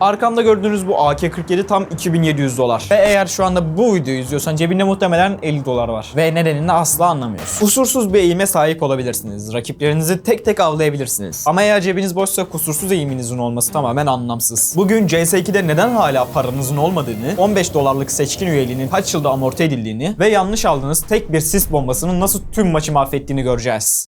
Arkamda gördüğünüz bu AK-47 tam 2700 dolar. Ve eğer şu anda bu videoyu izliyorsan cebinde muhtemelen 50 dolar var. Ve nedenini asla anlamıyorsun. Kusursuz bir eğime sahip olabilirsiniz. Rakiplerinizi tek tek avlayabilirsiniz. Ama eğer cebiniz boşsa kusursuz eğiminizin olması tamamen anlamsız. Bugün CS2'de neden hala paranızın olmadığını, 15 dolarlık seçkin üyeliğinin kaç yılda amorti edildiğini ve yanlış aldığınız tek bir sis bombasının nasıl tüm maçı mahvettiğini göreceğiz.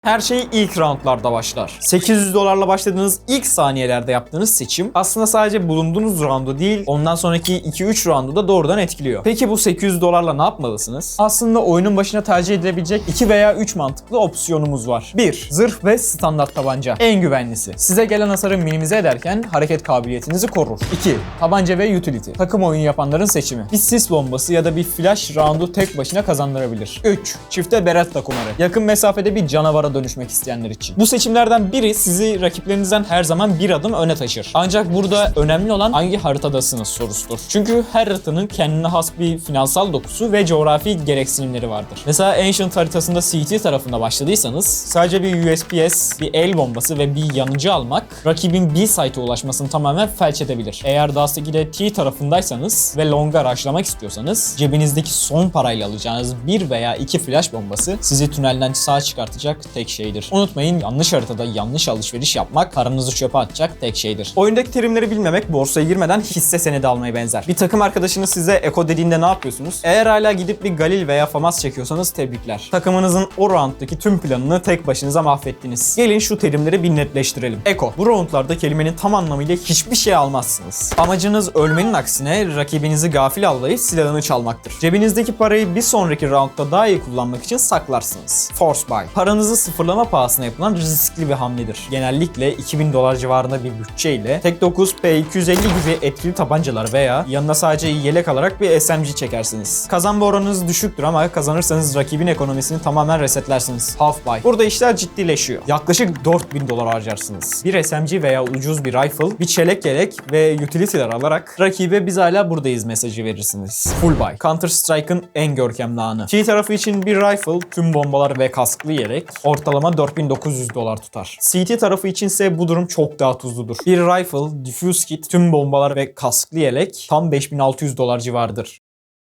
Her şey ilk roundlarda başlar. 800 dolarla başladığınız ilk saniyelerde yaptığınız seçim aslında sadece bulunduğunuz roundu değil, ondan sonraki 2-3 roundu da doğrudan etkiliyor. Peki bu 800 dolarla ne yapmalısınız? Aslında oyunun başına tercih edilebilecek 2 veya 3 mantıklı opsiyonumuz var. 1. Zırh ve standart tabanca. En güvenlisi. Size gelen hasarı minimize ederken hareket kabiliyetinizi korur. 2. Tabanca ve utility. Takım oyunu yapanların seçimi. Bir sis bombası ya da bir flash roundu tek başına kazandırabilir. 3. Çifte Beretta kumarı. Yakın mesafede bir canavara dönüşmek isteyenler için. Bu seçimlerden biri sizi rakiplerinizden her zaman bir adım öne taşır. Ancak burada önemli olan hangi haritadasınız sorusudur. Çünkü her haritanın kendine has bir finansal dokusu ve coğrafi gereksinimleri vardır. Mesela Ancient haritasında CT tarafında başladıysanız sadece bir USPS, bir el bombası ve bir yanıcı almak rakibin B site'e ulaşmasını tamamen felç edebilir. Eğer Dust 2'de T tarafındaysanız ve long'a rushlamak istiyorsanız cebinizdeki son parayla alacağınız 1 veya 2 flash bombası sizi tünelden sağ çıkartacak tek şeydir. Unutmayın, yanlış haritada yanlış alışveriş yapmak paranızı çöpe atacak tek şeydir. Oyundaki terimleri bilmemek borsaya girmeden hisse senedi almaya benzer. Bir takım arkadaşınız size Eko dediğinde ne yapıyorsunuz? Eğer hala gidip bir Galil veya Famas çekiyorsanız tebrikler. Takımınızın o rounddaki tüm planını tek başınıza mahvettiniz. Gelin şu terimleri bir netleştirelim. Eko. Bu roundlarda kelimenin tam anlamıyla hiçbir şey almazsınız. Amacınız ölmenin aksine rakibinizi gafil avlayıp silahını çalmaktır. Cebinizdeki parayı bir sonraki roundda daha iyi kullanmak için saklarsınız. Force buy. Paranızı sıfırlama pahasına yapılan riskli bir hamledir. Genellikle 2000 dolar civarında bir bütçeyle Tek 9, P250 gibi etkili tabancalar veya yanına sadece yelek alarak bir SMG çekersiniz. Kazanma oranınız düşüktür ama kazanırsanız rakibin ekonomisini tamamen resetlersiniz. Half buy. Burada işler ciddileşiyor. Yaklaşık 4000 dolar harcarsınız. Bir SMG veya ucuz bir rifle, bir çelik yelek ve utility'ler alarak rakibe biz hala buradayız mesajı verirsiniz. Full buy. Counter Strike'ın en görkemli anı. T tarafı için bir rifle, tüm bombalar ve kasklı yelek ortalama 4900 dolar tutar. CT tarafı içinse bu durum çok daha tuzludur. Bir rifle, diffuse kit, tüm bombalar ve kasklı yelek tam 5600 dolar civarıdır.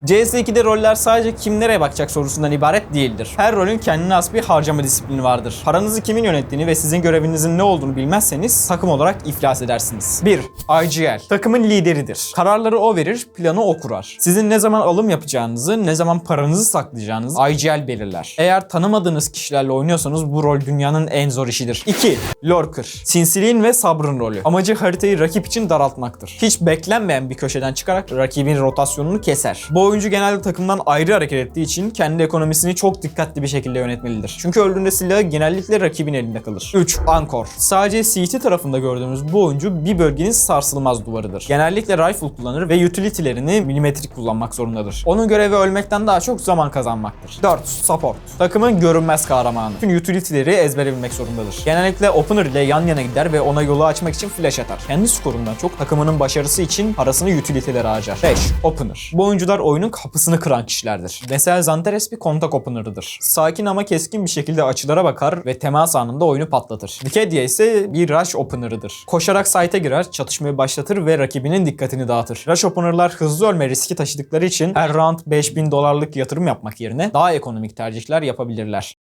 CS2'de roller sadece kim nereye bakacak sorusundan ibaret değildir. Her rolün kendine has bir harcama disiplini vardır. Paranızı kimin yönettiğini ve sizin görevinizin ne olduğunu bilmezseniz takım olarak iflas edersiniz. 1. IGL. Takımın lideridir. Kararları o verir, planı o kurar. Sizin ne zaman alım yapacağınızı, ne zaman paranızı saklayacağınızı IGL belirler. Eğer tanımadığınız kişilerle oynuyorsanız bu rol dünyanın en zor işidir. 2. Lurker. Sinsiliğin ve sabrın rolü. Amacı haritayı rakip için daraltmaktır. Hiç beklenmeyen bir köşeden çıkarak rakibin rotasyonunu keser. Bu oyuncu genelde takımdan ayrı hareket ettiği için kendi ekonomisini çok dikkatli bir şekilde yönetmelidir. Çünkü öldüğünde silahı genellikle rakibin elinde kalır. 3. Anchor. Sadece CT tarafında gördüğümüz bu oyuncu bir bölgenin sarsılmaz duvarıdır. Genellikle rifle kullanır ve utility'lerini milimetrik kullanmak zorundadır. Onun görevi ölmekten daha çok zaman kazanmaktır. 4. Support. Takımın görünmez kahramanı. Tüm utility'leri ezbere bilmek zorundadır. Genellikle opener ile yan yana gider ve ona yolu açmak için flash atar. Kendi skorundan çok takımının başarısı için parasını utility'lere harcar. 5. Opener. Bu oyuncular oyunun kapısını kıran kişilerdir. Mesela Xantares bir kontak opener'ıdır. Sakin ama keskin bir şekilde açılara bakar ve temas anında oyunu patlatır. Wikidia ise bir rush opener'ıdır. Koşarak site'e girer, çatışmayı başlatır ve rakibinin dikkatini dağıtır. Rush opener'lar hızlı ölme riski taşıdıkları için her round 5000 dolarlık yatırım yapmak yerine daha ekonomik tercihler yapabilirler.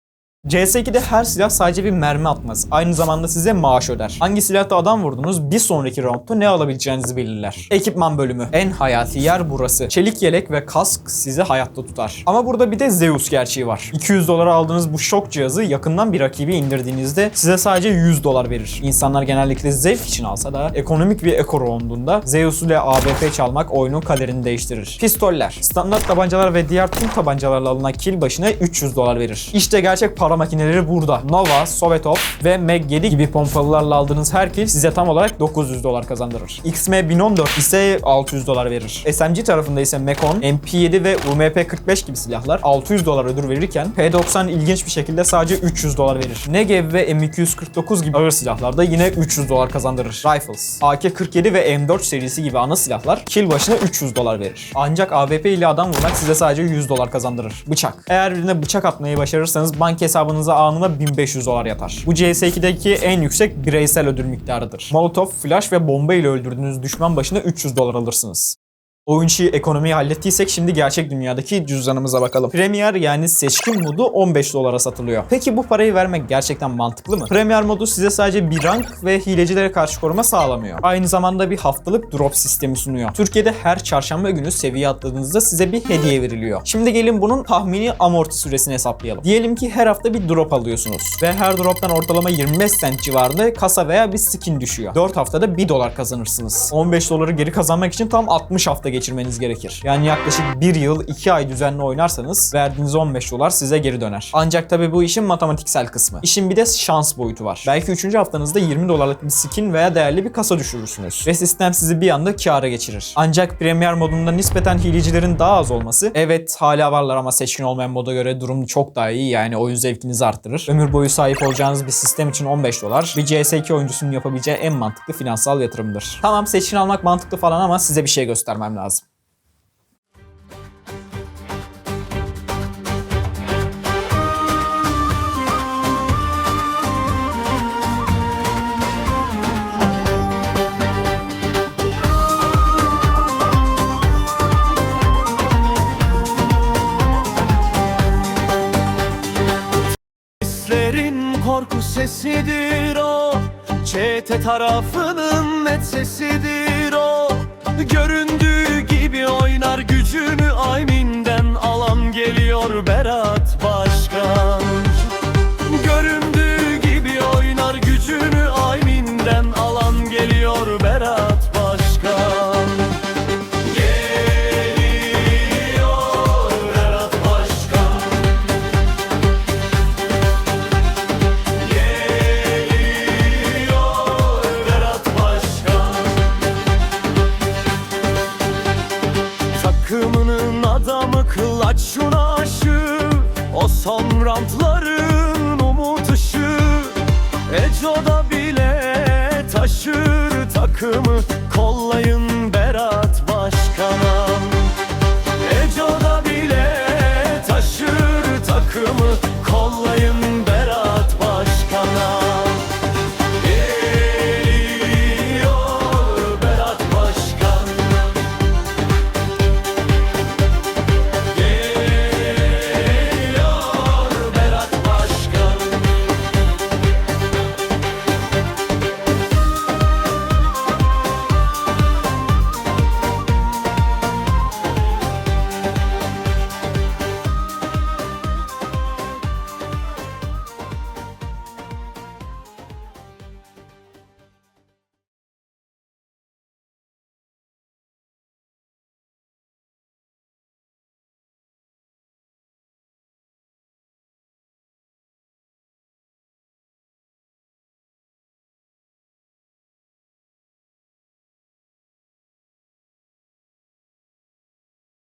CS2'de her silah sadece bir mermi atmaz. Aynı zamanda size maaş öder. Hangi silahta adam vurdunuz bir sonraki roundda ne alabileceğinizi belirler. Ekipman bölümü. En hayati yer burası. Çelik yelek ve kask sizi hayatta tutar. Ama burada bir de Zeus gerçeği var. 200 dolara aldığınız bu şok cihazı yakından bir rakibi indirdiğinizde size sadece 100 dolar verir. İnsanlar genellikle zevk için alsa da ekonomik bir eko roundunda Zeus ile AWP çalmak oyunun kaderini değiştirir. Pistoller. Standart tabancalar ve diğer tüm tabancalarla alınan kill başına 300 dolar verir. İşte gerçek para makineleri burada. Nova, Sovetov ve Meg-7 gibi pompalılarla aldığınız her kill size tam olarak 900 dolar kazandırır. XM1014 ise 600 dolar verir. SMG tarafında ise Mekon, MP7 ve UMP45 gibi silahlar 600 dolar ödül verirken P90 ilginç bir şekilde sadece 300 dolar verir. Negev ve M249 gibi ağır silahlar da yine 300 dolar kazandırır. Rifles, AK-47 ve M4 serisi gibi ana silahlar kill başına 300 dolar verir. Ancak AWP ile adam vurmak size sadece 100 dolar kazandırır. Bıçak. Eğer birine bıçak atmayı başarırsanız banka hesabı hesabınıza anında 1500 dolar yatar. Bu CS2'deki en yüksek bireysel ödül miktarıdır. Molotov, flash ve bomba ile öldürdüğünüz düşman başına 300 dolar alırsınız. Oyun içi ekonomiyi hallettiysek şimdi gerçek dünyadaki cüzdanımıza bakalım. Premier yani seçkin modu 15 dolara satılıyor. Peki bu parayı vermek gerçekten mantıklı mı? Premier modu size sadece bir rank ve hilecilere karşı koruma sağlamıyor. Aynı zamanda bir haftalık drop sistemi sunuyor. Türkiye'de her çarşamba günü seviye atladığınızda size bir hediye veriliyor. Şimdi gelin bunun tahmini amorti süresini hesaplayalım. Diyelim ki her hafta bir drop alıyorsunuz ve her droptan ortalama 25 cent civarında kasa veya bir skin düşüyor. 4 haftada 1 dolar kazanırsınız. 15 doları geri kazanmak için tam 60 hafta geçirmeniz gerekir. Yani yaklaşık 1 yıl 2 ay düzenli oynarsanız verdiğiniz 15 dolar size geri döner. Ancak tabii bu işin matematiksel kısmı. İşin bir de şans boyutu var. Belki 3. haftanızda 20 dolarlık bir skin veya değerli bir kasa düşürürsünüz. Ve sistem sizi bir anda kâra geçirir. Ancak Premier modunda nispeten hilecilerin daha az olması, evet hala varlar ama seçkin olmayan moda göre durum çok daha iyi, yani oyun zevkinizi arttırır. Ömür boyu sahip olacağınız bir sistem için 15 dolar bir CS2 oyuncusunun yapabileceği en mantıklı finansal yatırımdır. Tamam, seçkin almak mantıklı falan ama size bir şey göstermem lazım. Korku sesidir o, çete tarafının net sesidir o. Göründüğü gibi oynar gücünü ayninden alan geliyor Berat Başkan. Göründüğü gibi oynar gücünü ayninden alan geliyor Berat Başkan. Takımının adamı kılaç şuna aşı, o son rantların umut ışığı. Eco'da bile taşır takımı kol